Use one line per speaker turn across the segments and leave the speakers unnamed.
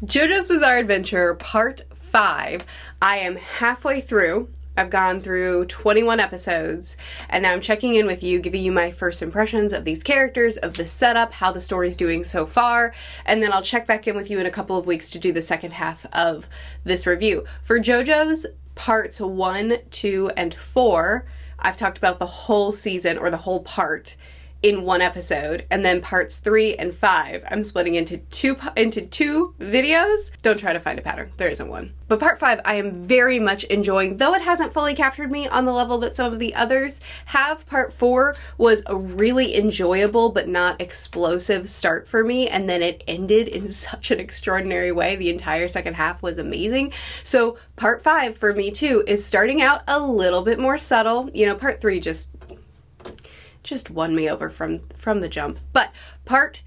JoJo's Bizarre Adventure Part 5. I am halfway through. I've gone through 21 episodes, and now I'm checking in with you, giving you my first impressions of these characters, of the setup, how the story's doing so far, and then I'll check back in with you in a couple of weeks to do the second half of this review. For JoJo's Parts 1, 2, and 4, I've talked about the whole season, or the whole part, in one episode, and then parts 3 and 5 I'm splitting into two videos. Don't try to find a pattern, there isn't one. But part 5 I am very much enjoying, though it hasn't fully captured me on the level that some of the others have. Part 4 was a really enjoyable but not explosive start for me, and then it ended in such an extraordinary way. The entire second half was amazing. So part 5 for me too is starting out a little bit more subtle. You know, part 3 just won me over from the jump. But part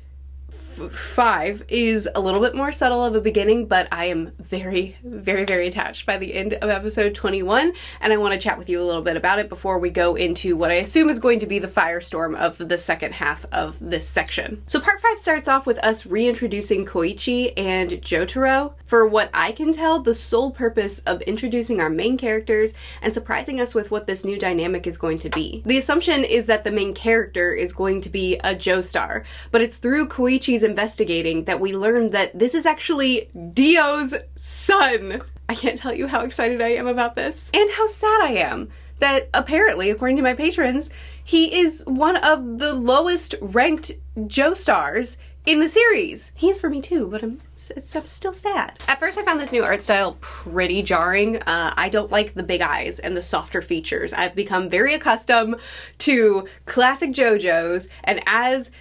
5 is a little bit more subtle of a beginning, but I am very, very, very attached by the end of episode 21, and I want to chat with you a little bit about it before we go into what I assume is going to be the firestorm of the second half of this section. So part 5 starts off with us reintroducing Koichi and Jotaro. For what I can tell, the sole purpose of introducing our main characters and surprising us with what this new dynamic is going to be. The assumption is that the main character is going to be a Joestar, but it's through Koichi's investigating that we learn that this is actually Dio's son. I can't tell you how excited I am about this, and how sad I am that apparently, according to my patrons, he is one of the lowest ranked Joestars in the series. He is for me too, but I'm still sad. At first I found this new art style pretty jarring. I don't like the big eyes and the softer features. I've become very accustomed to classic JoJo's, and as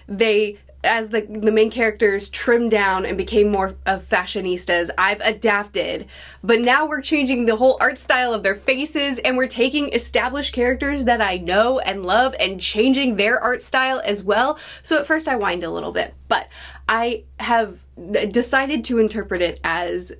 the main characters trimmed down and became more of fashionistas, I've adapted. But now we're changing the whole art style of their faces, and we're taking established characters that I know and love and changing their art style as well. So at first I whined a little bit, but I have decided to interpret it as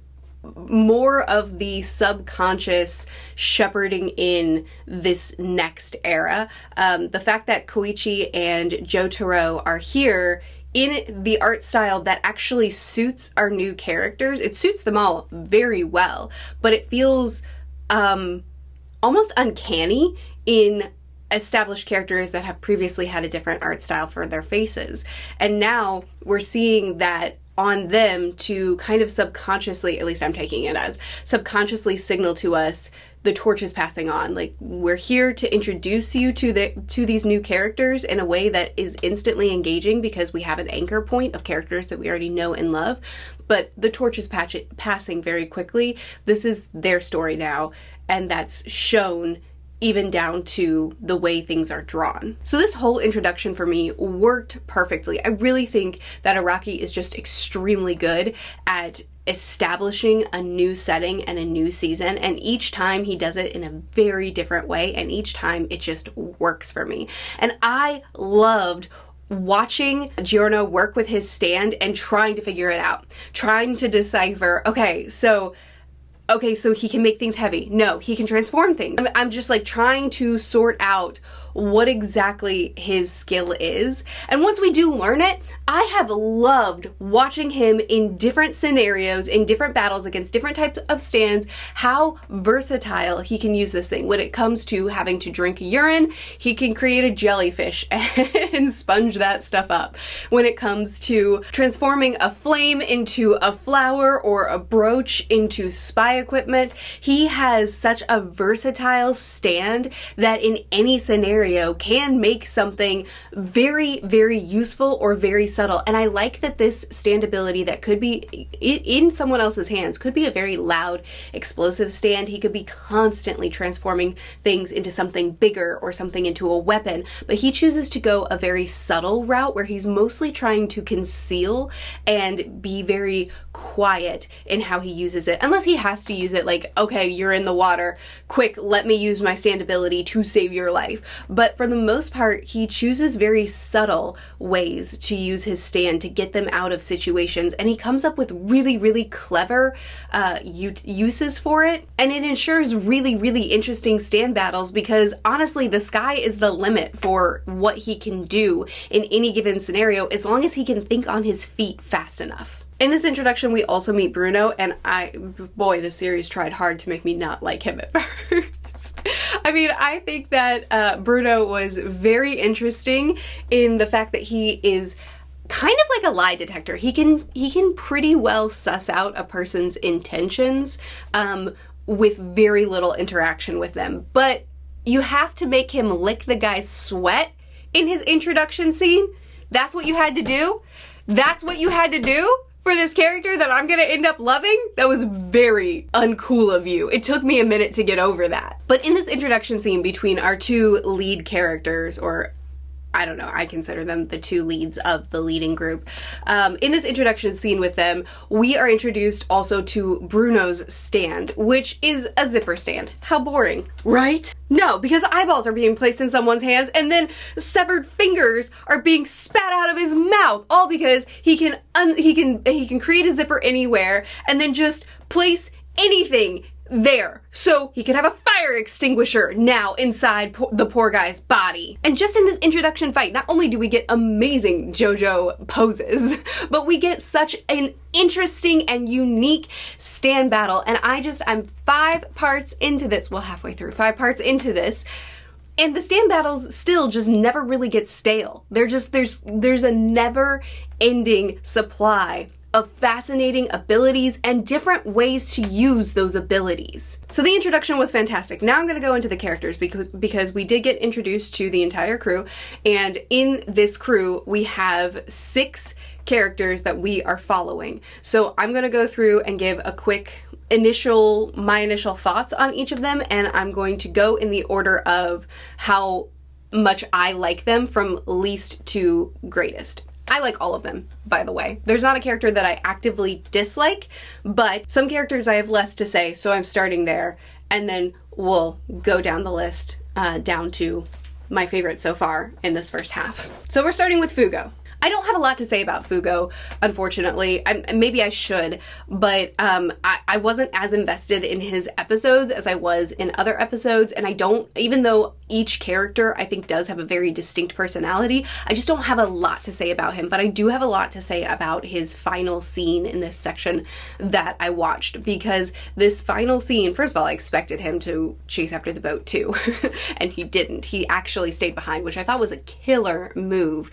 more of the subconscious shepherding in this next era. The fact that Koichi and Jotaro are here in the art style that actually suits our new characters. It suits them all very well, but it feels almost uncanny in established characters that have previously had a different art style for their faces. And now we're seeing that on them to kind of subconsciously, at least I'm taking it as, subconsciously signal to us the torch is passing on. Like, we're here to introduce you to these new characters in a way that is instantly engaging because we have an anchor point of characters that we already know and love, but the torch is passing very quickly. This is their story now, and that's shown even down to the way things are drawn. So this whole introduction for me worked perfectly. I really think that Araki is just extremely good at establishing a new setting and a new season, and each time he does it in a very different way, and each time it just works for me. And I loved watching Giorno work with his stand and trying to figure it out, trying to decipher, okay, so he can make things heavy. No, he can transform things. I'm just like trying to sort out what exactly his skill is. And once we do learn it, I have loved watching him in different scenarios, in different battles against different types of stands, how versatile he can use this thing. When it comes to having to drink urine, he can create a jellyfish and sponge that stuff up. When it comes to transforming a flame into a flower or a brooch into spy equipment, he has such a versatile stand that in any scenario can make something very, very useful or very subtle. And I like that this stand ability that could be in someone else's hands could be a very loud, explosive stand. He could be constantly transforming things into something bigger or something into a weapon, but he chooses to go a very subtle route where he's mostly trying to conceal and be very quiet in how he uses it, unless he has to use it like, okay, you're in the water, quick, let me use my stand ability to save your life. But for the most part, he chooses very subtle ways to use his stand to get them out of situations, and he comes up with really, really clever uses for it, and it ensures really, really interesting stand battles because honestly, the sky is the limit for what he can do in any given scenario as long as he can think on his feet fast enough. In this introduction, we also meet Bruno, and boy, the series tried hard to make me not like him at first. I mean, I think that Bruno was very interesting in the fact that he is kind of like a lie detector. He can pretty well suss out a person's intentions with very little interaction with them. But you have to make him lick the guy's sweat in his introduction scene. That's what you had to do? That's what you had to do for this character that I'm gonna end up loving? That was very uncool of you. It took me a minute to get over that. But in this introduction scene between our two lead characters, or I don't know, I consider them the two leads of the leading group. In this introduction scene with them, we are introduced also to Bruno's stand, which is a zipper stand. How boring, right? No, because eyeballs are being placed in someone's hands and then severed fingers are being spat out of his mouth, all because he can create a zipper anywhere and then just place anything there. So he could have a fire extinguisher now inside the poor guy's body. And just in this introduction fight, not only do we get amazing Jojo poses, but we get such an interesting and unique stand battle. And I'm 5 parts into this, well, halfway through, 5 parts into this, and the stand battles still just never really get stale. There's a never ending supply of fascinating abilities and different ways to use those abilities. So the introduction was fantastic. Now I'm gonna go into the characters because we did get introduced to the entire crew, and in this crew we have 6 characters that we are following. So I'm gonna go through and give a quick my initial thoughts on each of them, and I'm going to go in the order of how much I like them from least to greatest. I like all of them, by the way. There's not a character that I actively dislike, but some characters I have less to say, so I'm starting there, and then we'll go down the list down to my favorite so far in this first half. So we're starting with Fugo. I don't have a lot to say about Fugo, unfortunately. Maybe I should, but I wasn't as invested in his episodes as I was in other episodes, and even though each character I think does have a very distinct personality, I just don't have a lot to say about him, but I do have a lot to say about his final scene in this section that I watched, because this final scene, first of all, I expected him to chase after the boat too, and he didn't. He actually stayed behind, which I thought was a killer move,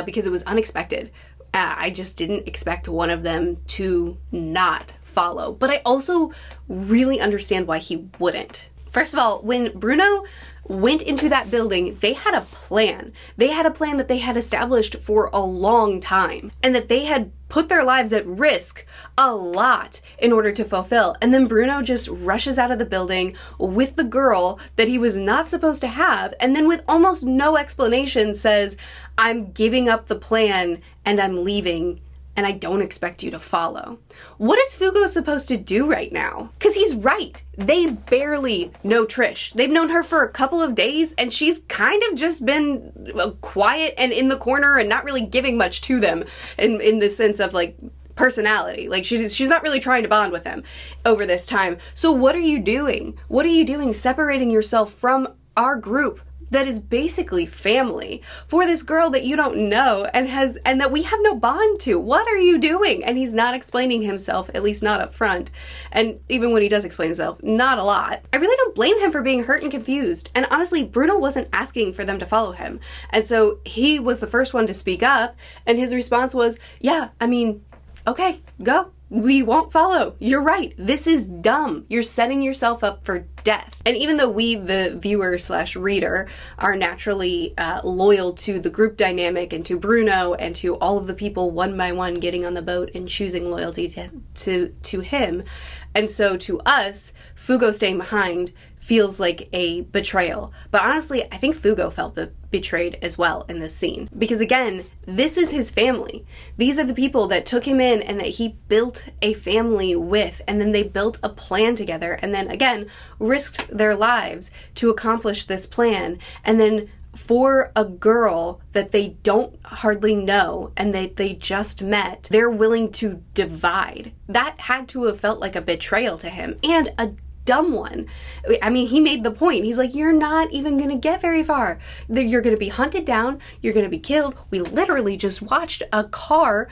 because it was unexpected. I just didn't expect one of them to not follow, but I also really understand why he wouldn't. First of all, when Bruno went into that building, they had a plan. They had a plan that they had established for a long time, and that they had put their lives at risk a lot in order to fulfill. And then Bruno just rushes out of the building with the girl that he was not supposed to have, and then with almost no explanation says, "I'm giving up the plan and I'm leaving, and I don't expect you to follow." What is Fugo supposed to do right now? Because he's right. They barely know Trish. They've known her for a couple of days, and she's kind of just been quiet and in the corner and not really giving much to them in the sense of like personality. Like she's not really trying to bond with them over this time. So what are you doing? What are you doing separating yourself from our group that is basically family for this girl that you don't know and that we have no bond to? What are you doing? And he's not explaining himself, at least not up front. And even when he does explain himself, not a lot. I really don't blame him for being hurt and confused. And honestly, Bruno wasn't asking for them to follow him. And so he was the first one to speak up, and his response was, "Yeah, I mean, okay, go. We won't follow. You're right. This is dumb. You're setting yourself up for death." And even though we, the viewer slash reader, are naturally loyal to the group dynamic and to Bruno and to all of the people one by one getting on the boat and choosing loyalty to him, and so to us, Fugo staying behind feels like a betrayal. But honestly, I think Fugo felt betrayed as well in this scene. Because again, this is his family. These are the people that took him in and that he built a family with, and then they built a plan together, and then again, risked their lives to accomplish this plan. And then for a girl that they don't hardly know and they just met, they're willing to divide. That had to have felt like a betrayal to him, and a dumb one. I mean, he made the point. He's like, you're not even gonna get very far. You're gonna be hunted down, you're gonna be killed. We literally just watched a car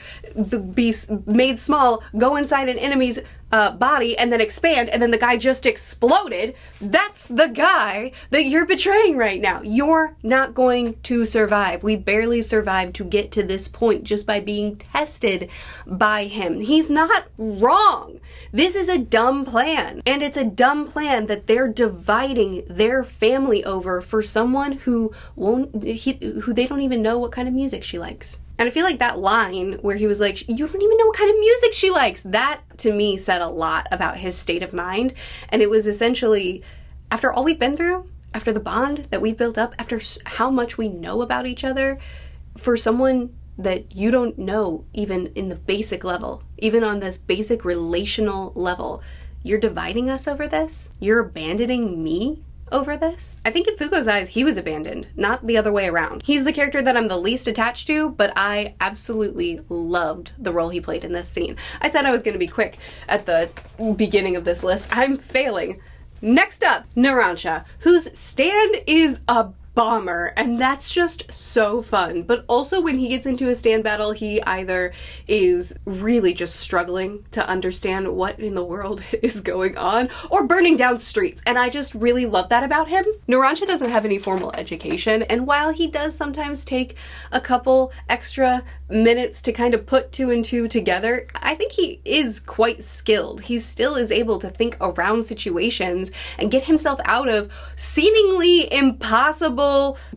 be made small, go inside an enemy's body and then expand, and then the guy just exploded. That's the guy that you're betraying right now. You're not going to survive. We barely survived to get to this point just by being tested by him. He's not wrong. This is a dumb plan, and it's a dumb plan that they're dividing their family over for someone who who they don't even know what kind of music she likes. And I feel like that line where he was like, you don't even know what kind of music she likes, that to me said a lot about his state of mind. And it was essentially, after all we've been through, after the bond that we've built up, after how much we know about each other, for someone that you don't know even in the basic level, even on this basic relational level, you're dividing us over this? You're abandoning me over this? I think in Fugo's eyes, he was abandoned, not the other way around. He's the character that I'm the least attached to, but I absolutely loved the role he played in this scene. I said I was going to be quick at the beginning of this list. I'm failing. Next up, Narancia, whose stand is a bomber, and that's just so fun. But also when he gets into a stand battle, he either is really just struggling to understand what in the world is going on, or burning down streets, and I just really love that about him. Narancia doesn't have any formal education, and while he does sometimes take a couple extra minutes to kind of put two and two together, I think he is quite skilled. He still is able to think around situations and get himself out of seemingly impossible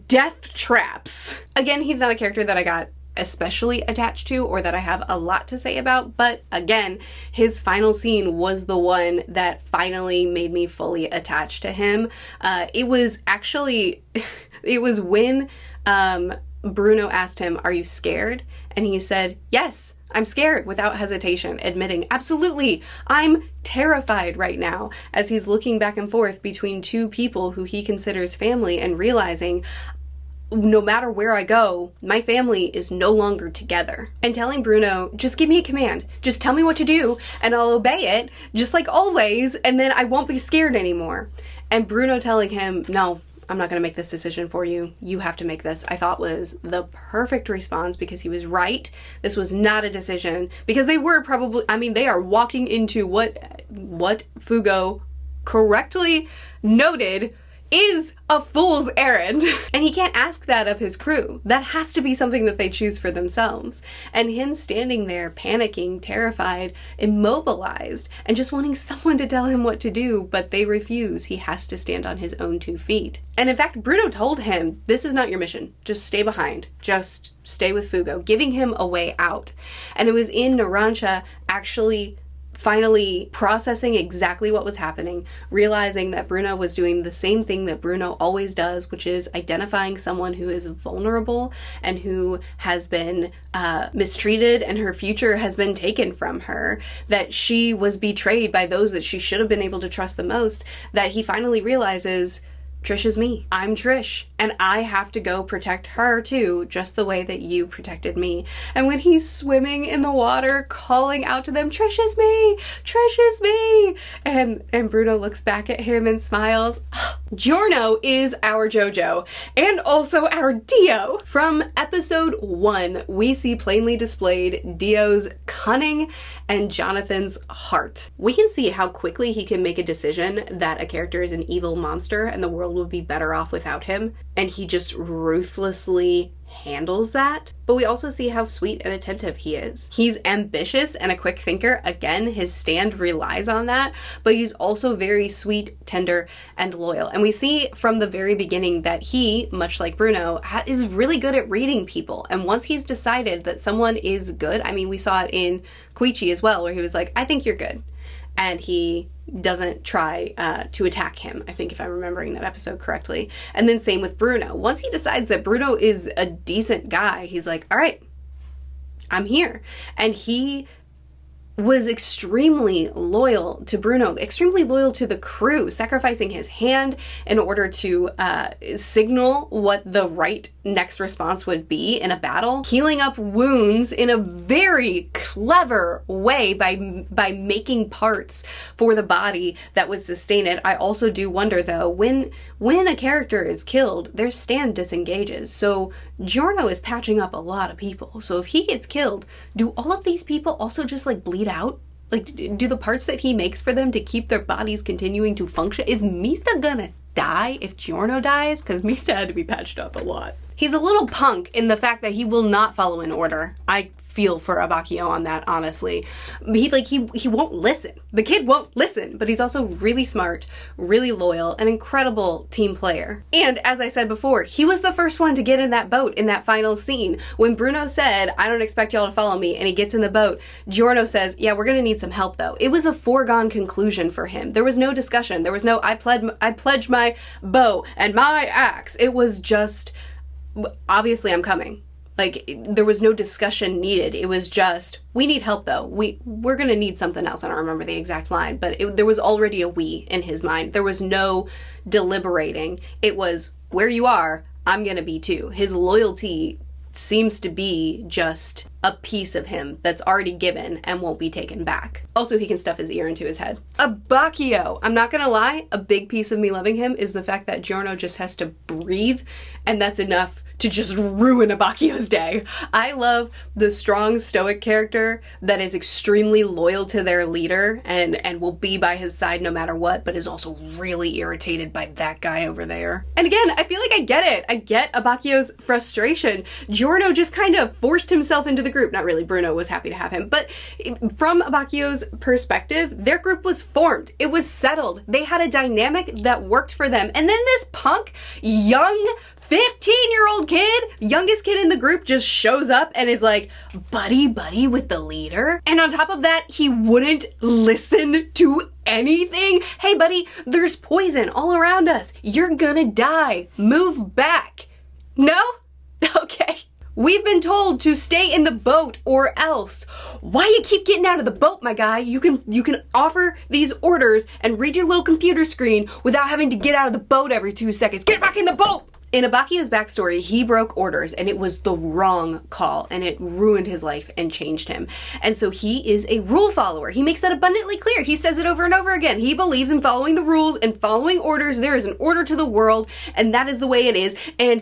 death traps. Again, he's not a character that I got especially attached to or that I have a lot to say about, but again, his final scene was the one that finally made me fully attached to him. It was actually, it was when Bruno asked him, "Are you scared?" And he said, "Yes, I'm scared," without hesitation, admitting, "Absolutely, I'm terrified right now," as he's looking back and forth between two people who he considers family and realizing, no matter where I go, my family is no longer together. And telling Bruno, just give me a command, just tell me what to do and I'll obey it, just like always, and then I won't be scared anymore. And Bruno telling him, no, I'm not gonna make this decision for you. You have to make this, I thought was the perfect response, because he was right. This was not a decision, because they were probably, I mean, they are walking into what Fugo correctly noted is a fool's errand. And he can't ask that of his crew. That has to be something that they choose for themselves. And him standing there panicking, terrified, immobilized, and just wanting someone to tell him what to do, but they refuse. He has to stand on his own 2 feet. And in fact, Bruno told him, this is not your mission. Just stay behind. Just stay with Fugo, giving him a way out. And it was in Narancia actually finally processing exactly what was happening, realizing that Bruno was doing the same thing that Bruno always does, which is identifying someone who is vulnerable and who has been mistreated and her future has been taken from her, that she was betrayed by those that she should have been able to trust the most, that he finally realizes, Trish is me. I'm Trish, and I have to go protect her too, just the way that you protected me. And when he's swimming in the water, calling out to them, Trish is me! Trish is me! And Bruno looks back at him and smiles. Giorno is our Jojo, and also our Dio. From episode 1, we see plainly displayed Dio's cunning and Jonathan's heart. We can see how quickly he can make a decision that a character is an evil monster and the world would be better off without him, and he just ruthlessly handles that. But we also see how sweet and attentive he is. He's ambitious and a quick thinker. Again, his stand relies on that, but he's also very sweet, tender, and loyal. And we see from the very beginning that he, much like Bruno, is really good at reading people. And once he's decided that someone is good, I mean, we saw it in Koichi as well, where he was like, I think you're good. And he doesn't try to attack him, I think, if I'm remembering that episode correctly. And then same with Bruno. Once he decides that Bruno is a decent guy, he's like, all right, I'm here. And he was extremely loyal to Bruno, extremely loyal to the crew, sacrificing his hand in order to signal what the right next response would be in a battle, healing up wounds in a very clever way by making parts for the body that would sustain it. I also do wonder though, when a character is killed, their stand disengages. So Giorno is patching up a lot of people. So if he gets killed, do all of these people also just like bleed out? Like, do the parts that he makes for them to keep their bodies continuing to function? Is Mista gonna die if Giorno dies? Because Mista had to be patched up a lot. He's a little punk in the fact that he will not follow an order. I feel for Abbacchio on that, honestly. He won't listen. The kid won't listen, but he's also really smart, really loyal, an incredible team player. And as I said before, he was the first one to get in that boat in that final scene. When Bruno said, "I don't expect y'all to follow me," and he gets in the boat, Giorno says, "Yeah, we're gonna need some help though." It was a foregone conclusion for him. There was no discussion. There was no, I pledge my bow and my axe. It was just, obviously I'm coming. Like, there was no discussion needed. It was just, we need help though. We're gonna need something else. I don't remember the exact line, but there was already a we in his mind. There was no deliberating. It was, where you are, I'm gonna be too. His loyalty seems to be just a piece of him that's already given and won't be taken back. Also, he can stuff his ear into his head. Abbacchio! I'm not gonna lie, a big piece of me loving him is the fact that Giorno just has to breathe, and that's enough to just ruin Abbacchio's day. I love the strong stoic character that is extremely loyal to their leader and will be by his side no matter what, but is also really irritated by that guy over there. And again, I feel like I get it. I get Abbacchio's frustration. Giorno just kind of forced himself into the group. Not really, Bruno was happy to have him, but from Abbacchio's perspective, their group was formed. It was settled. They had a dynamic that worked for them. And then this punk, young, 15-year-old kid, youngest kid in the group, just shows up and is like, buddy with the leader. And on top of that, he wouldn't listen to anything. Hey buddy, there's poison all around us. You're gonna die. Move back. No? Okay. We've been told to stay in the boat or else. Why you keep getting out of the boat, my guy? You can offer these orders and read your little computer screen without having to get out of the boat every 2 seconds. Get back in the boat! In Abbacchio's backstory, he broke orders and it was the wrong call and it ruined his life and changed him. And so he is a rule follower. He makes that abundantly clear. He says it over and over again. He believes in following the rules and following orders. There is an order to the world and that is the way it is. And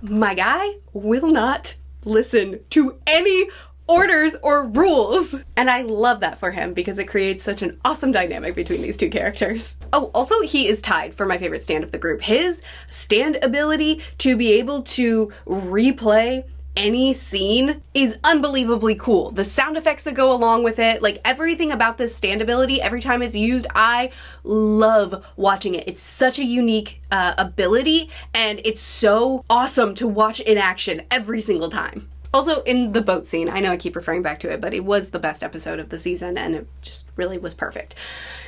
my guy will not listen to any orders or rules. And I love that for him because it creates such an awesome dynamic between these two characters. Oh, also he is tied for my favorite stand of the group. His stand ability to be able to replay any scene is unbelievably cool. The sound effects that go along with it, like everything about this stand ability, every time it's used, I love watching it. It's such a unique ability and it's so awesome to watch in action every single time. Also, in the boat scene, I know I keep referring back to it, but it was the best episode of the season and it just really was perfect.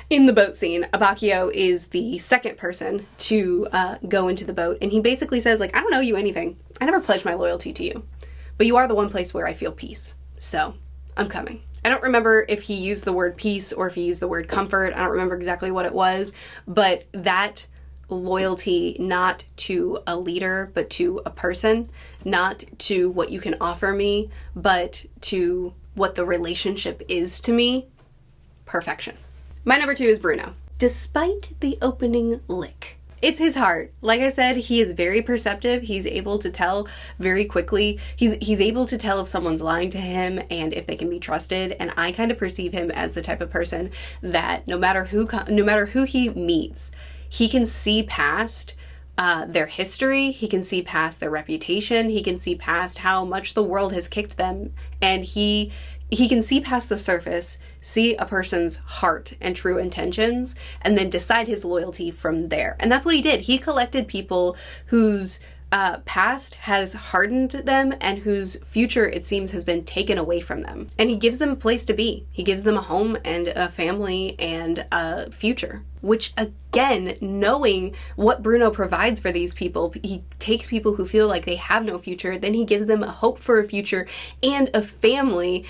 In the boat scene, Abbacchio is the second person to go into the boat and he basically says, like, I don't owe you anything. I never pledged my loyalty to you, but you are the one place where I feel peace. So I'm coming. I don't remember if he used the word peace or if he used the word comfort. I don't remember exactly what it was, but that loyalty not to a leader, but to a person, not to what you can offer me, but to what the relationship is to me. Perfection. My number 2 is Bruno. Despite the opening lick, it's his heart. Like I said, he is very perceptive. He's able to tell very quickly. He's able to tell if someone's lying to him and if they can be trusted. And I kind of perceive him as the type of person that no matter who he meets, he can see past their history, he can see past their reputation, he can see past how much the world has kicked them, and he can see past the surface, see a person's heart and true intentions, and then decide his loyalty from there. And that's what he did. He collected people whose past has hardened them and whose future, it seems, has been taken away from them. And he gives them a place to be. He gives them a home and a family and a future. Which, again, knowing what Bruno provides for these people, he takes people who feel like they have no future, then he gives them a hope for a future and a family,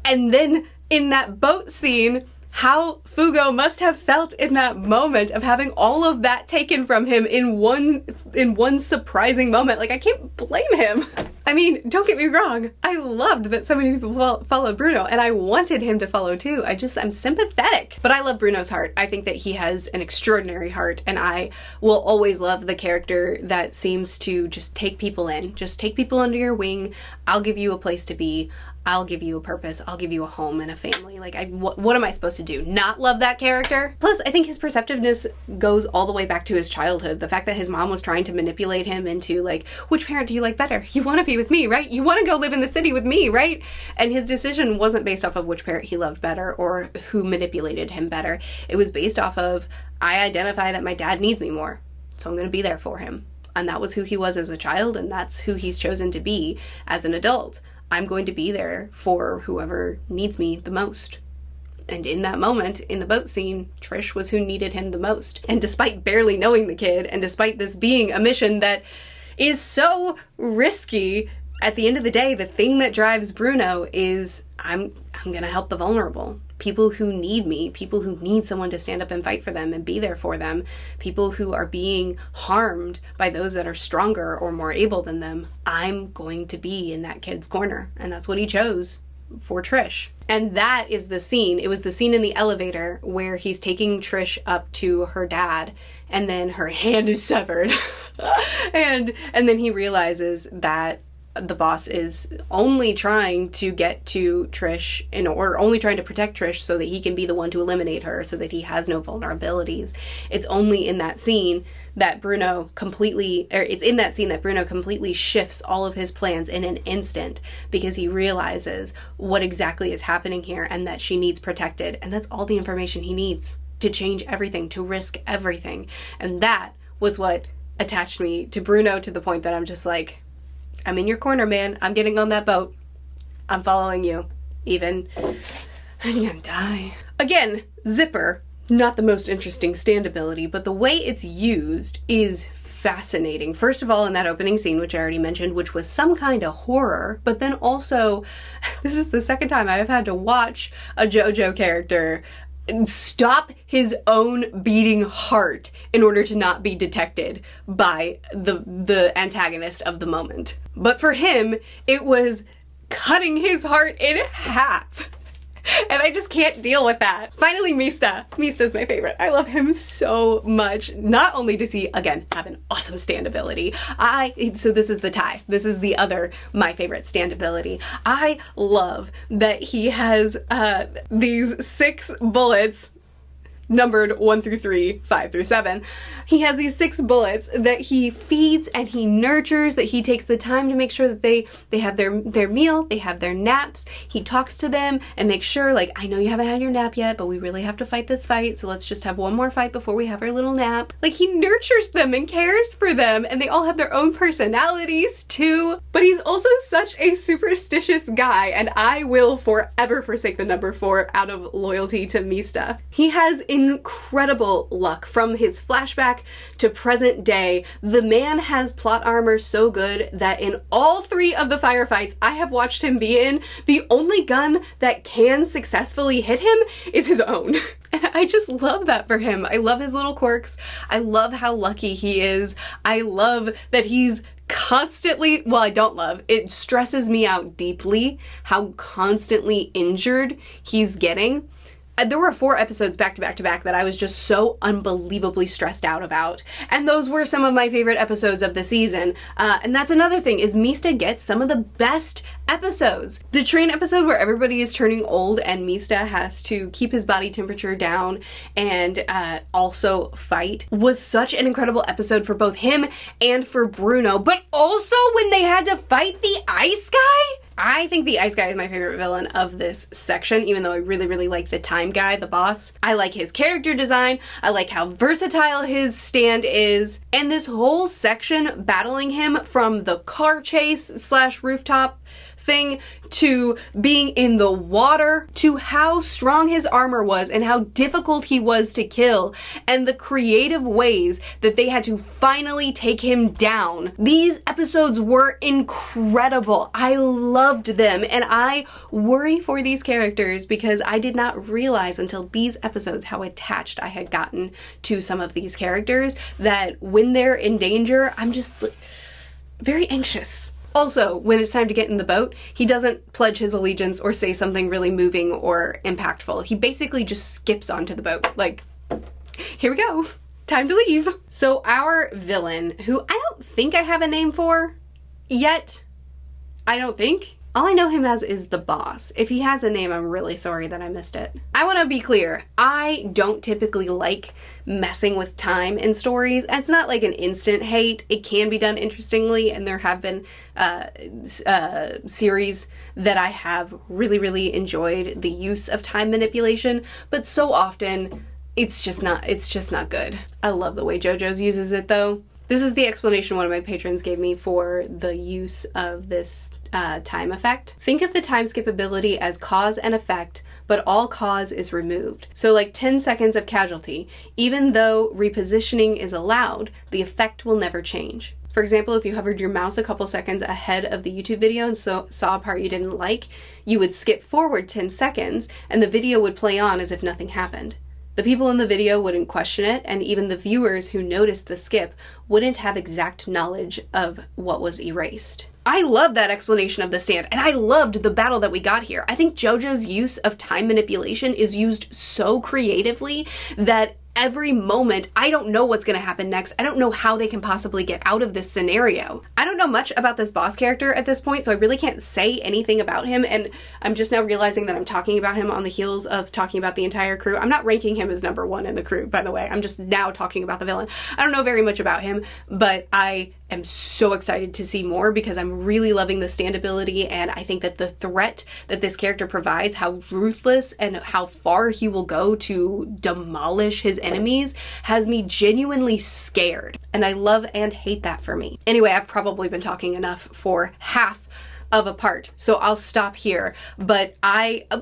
and then in that boat scene, how Fugo must have felt in that moment of having all of that taken from him in one surprising moment. Like, I can't blame him. I mean, don't get me wrong, I loved that so many people followed Bruno, and I wanted him to follow too. I'm sympathetic. But I love Bruno's heart. I think that he has an extraordinary heart, and I will always love the character that seems to just take people in. Just take people under your wing. I'll give you a place to be. I'll give you a purpose. I'll give you a home and a family. Like, what am I supposed to do? Not love that character? Plus, I think his perceptiveness goes all the way back to his childhood. The fact that his mom was trying to manipulate him into, like, which parent do you like better? You want to be with me, right? You want to go live in the city with me, right? And his decision wasn't based off of which parent he loved better or who manipulated him better. It was based off of, I identify that my dad needs me more, so I'm going to be there for him. And that was who he was as a child, and that's who he's chosen to be as an adult. I'm going to be there for whoever needs me the most. And in that moment, in the boat scene, Trish was who needed him the most. And despite barely knowing the kid, and despite this being a mission that is so risky, at the end of the day, the thing that drives Bruno is, I'm gonna help the vulnerable. People who need me, people who need someone to stand up and fight for them and be there for them, people who are being harmed by those that are stronger or more able than them. I'm going to be in that kid's corner. And that's what he chose for Trish. And that is the scene. It was the scene in the elevator where he's taking Trish up to her dad, and then her hand is severed. and then he realizes that the boss is only trying to get to Trish or only trying to protect Trish so that he can be the one to eliminate her, so that he has no vulnerabilities. It's only in that scene that Bruno completely shifts all of his plans in an instant, because he realizes what exactly is happening here and that she needs protected. And that's all the information he needs to change everything, to risk everything. And that was what attached me to Bruno, to the point that I'm just like, I'm in your corner, man. I'm getting on that boat. I'm following you. Even I'm gonna die. Again, Zipper, not the most interesting stand ability, but the way it's used is fascinating. First of all, in that opening scene, which I already mentioned, which was some kind of horror, but then also, this is the second time I have had to watch a Jojo character stop his own beating heart in order to not be detected by the antagonist of the moment. But for him, it was cutting his heart in half. And I just can't deal with that. Finally, Mista. Mista's my favorite. I love him so much. Not only does he, again, have an awesome stand ability, so this is the tie. This is the other, my favorite stand ability. I love that he has these 6 bullets, numbered 1 through 3, 5 through 7. He has these 6 bullets that he feeds and he nurtures, that he takes the time to make sure that they have their meal, they have their naps. He talks to them and makes sure, like, I know you haven't had your nap yet, but we really have to fight this fight, so let's just have one more fight before we have our little nap. Like, he nurtures them and cares for them, and they all have their own personalities too. But he's also such a superstitious guy, and I will forever forsake the number 4 out of loyalty to Mista. He has incredible luck from his flashback to present day. The man has plot armor so good that in all 3 of the firefights I have watched him be in, the only gun that can successfully hit him is his own. And I just love that for him. I love his little quirks. I love how lucky he is. I love that he's constantly, well, I don't love, it stresses me out deeply how constantly injured he's getting. There were 4 episodes back to back to back that I was just so unbelievably stressed out about. And those were some of my favorite episodes of the season. And that's another thing, is Mista gets some of the best episodes. The train episode where everybody is turning old and Mista has to keep his body temperature down and also fight was such an incredible episode for both him and for Bruno. But also when they had to fight the ice guy? I think the ice guy is my favorite villain of this section, even though I really, really like the time guy, the boss. I like his character design. I like how versatile his stand is. And this whole section battling him from the car chase / rooftop thing, to being in the water, to how strong his armor was and how difficult he was to kill, and the creative ways that they had to finally take him down. These episodes were incredible. I loved them, and I worry for these characters because I did not realize until these episodes how attached I had gotten to some of these characters, that when they're in danger, I'm just very anxious. Also, when it's time to get in the boat, he doesn't pledge his allegiance or say something really moving or impactful. He basically just skips onto the boat. Like, here we go. Time to leave. So our villain, who I don't think I have a name for yet, I don't think. All I know him as is the boss. If he has a name, I'm really sorry that I missed it. I want to be clear. I don't typically like messing with time in stories. It's not like an instant hate. It can be done interestingly, and there have been series that I have really enjoyed the use of time manipulation, but so often it's just not good. I love the way Jojo's uses it though. This is the explanation one of my patrons gave me for the use of this time effect. Think of the time skip ability as cause and effect, but all cause is removed. So like 10 seconds of casualty, even though repositioning is allowed, the effect will never change. For example, if you hovered your mouse a couple seconds ahead of the YouTube video and saw a part you didn't like, you would skip forward 10 seconds and the video would play on as if nothing happened. The people in the video wouldn't question it, and even the viewers who noticed the skip wouldn't have exact knowledge of what was erased. I love that explanation of the stand, and I loved the battle that we got here. I think Jojo's use of time manipulation is used so creatively that every moment, I don't know what's gonna happen next. I don't know how they can possibly get out of this scenario. I don't know much about this boss character at this point, so I really can't say anything about him, and I'm just now realizing that I'm talking about him on the heels of talking about the entire crew. I'm not ranking him as number one in the crew, by the way. I'm just now talking about the villain. I don't know very much about him, but I am so excited to see more because I'm really loving the stand ability, and I think that the threat that this character provides, how ruthless and how far he will go to demolish his enemies, has me genuinely scared. And I love and hate that for me. Anyway, I've probably been talking enough for half of a part, so I'll stop here. But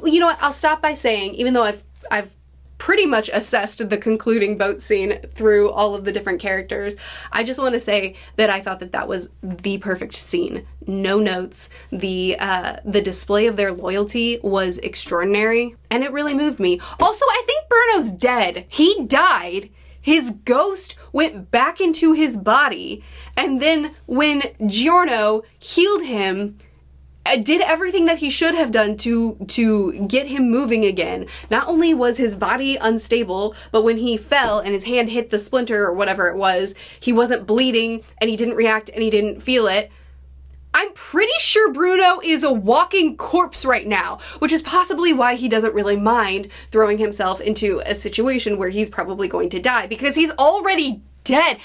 you know what, I'll stop by saying, even though I've pretty much assessed the concluding boat scene through all of the different characters, I just want to say that I thought that that was the perfect scene. No notes. The display of their loyalty was extraordinary, and it really moved me. Also, I think Bruno's dead. He died. His ghost went back into his body, and then when Giorno healed him, did everything that he should have done to get him moving again. Not only was his body unstable, but when he fell and his hand hit the splinter or whatever it was, he wasn't bleeding and he didn't react and he didn't feel it. I'm pretty sure Bruno is a walking corpse right now, which is possibly why he doesn't really mind throwing himself into a situation where he's probably going to die, because he's already dead.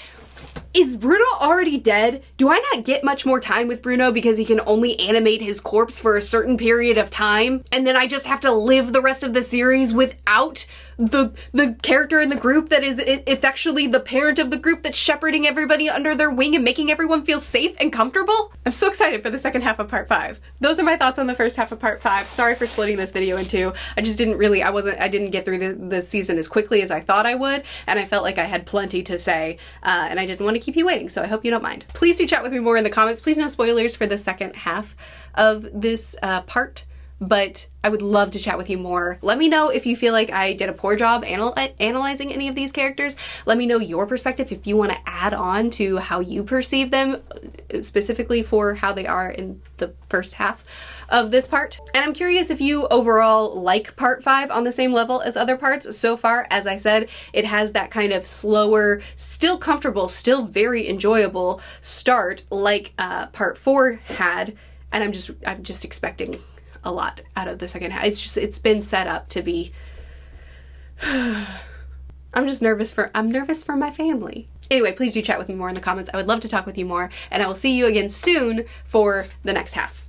Is Bruno already dead? Do I not get much more time with Bruno because he can only animate his corpse for a certain period of time? And then I just have to live the rest of the series without the character in the group that is effectually the parent of the group that's shepherding everybody under their wing and making everyone feel safe and comfortable? I'm so excited for the second half of part 5. Those are my thoughts on the first half of part 5. Sorry for splitting this video in two. I just didn't really, I didn't get through the season as quickly as I thought I would, and I felt like I had plenty to say, and I didn't want to keep you waiting, so I hope you don't mind. Please do chat with me more in the comments. Please no spoilers for the second half of this part, but I would love to chat with you more. Let me know if you feel like I did a poor job analyzing any of these characters. Let me know your perspective if you want to add on to how you perceive them, specifically for how they are in the first half of this part. And I'm curious if you overall like part 5 on the same level as other parts. So far, as I said, it has that kind of slower, still comfortable, still very enjoyable start like part 4 had, and I'm just expecting a lot out of the second half. It's been set up to be I'm nervous for my family. Anyway, please do chat with me more in the comments. I would love to talk with you more, and I will see you again soon for the next half.